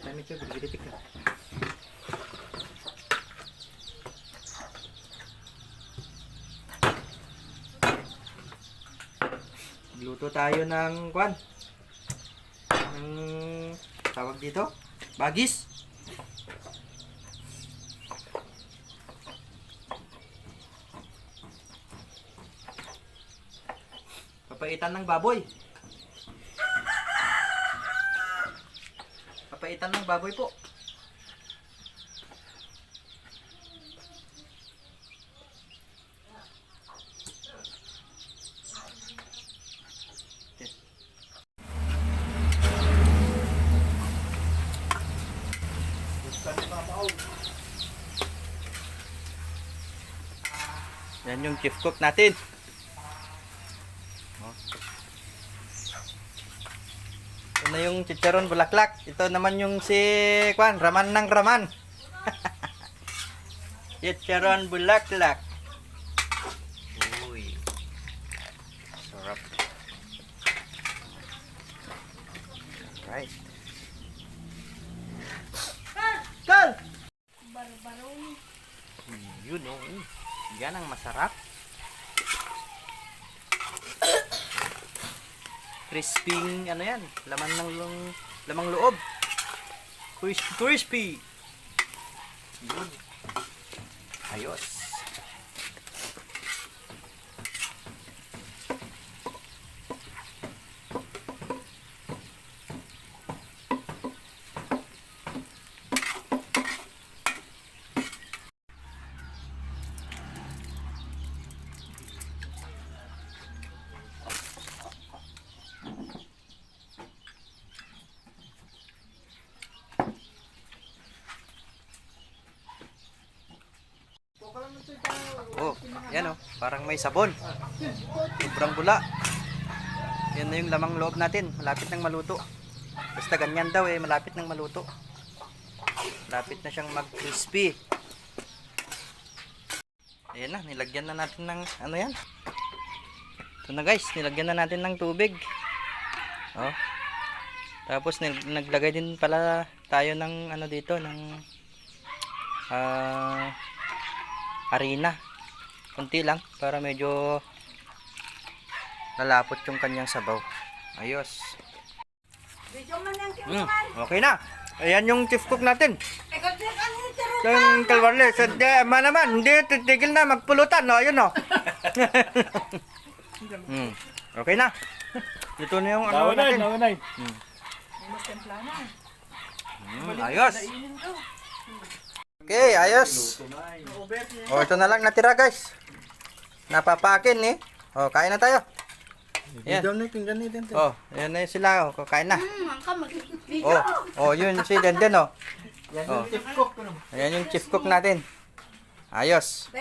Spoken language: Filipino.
Kita medyo gede-gede ka. Luto tayo ng kwan. Ng tawag dito, bagis. Papaitan ng baboy. Papaitan ng baboy po. Yan yung chief cook natin. Ito na yung chicharon bulaklak. Ito naman yung si Kwan, raman ng raman. Chicharon bulaklak. Uy. Sarap. Right. Kal! Baro-baro. Yun oh. Yan ang masarap. Crispy, ano yan? Laman ng lamang loob. Crispy, crispy. Yun. Ayos. Oh, yan oh, parang may sabon. Sobrang bula. Yan na yung lamang loob natin, malapit nang maluto. Basta ganyan daw eh, malapit nang maluto. Malapit na siyang mag-crispy. Ayan na, nilagyan na natin ng ano yan. Ito na guys, nilagyan na natin ng tubig. Oh. Tapos naglagay din pala tayo ng ano dito, ng harina. Kunti lang para medyo lalapot yung kanyang sabaw. Ayos. Okay na. Ayan yung chief cook natin. Yung kalwarle. So, naman, hindi titigil na magpulutan. No? Ayun no. Okay na. Ito na yung ano natin. Ayos. Okay, ayos. Oh, ito na lang natira guys. Napapakin eh. Oh, kain na tayo. Yan. Oh, yan na sila. Oh, kain na. Oh, yun si Denden oh. Yan yung chief cook natin. Ayos.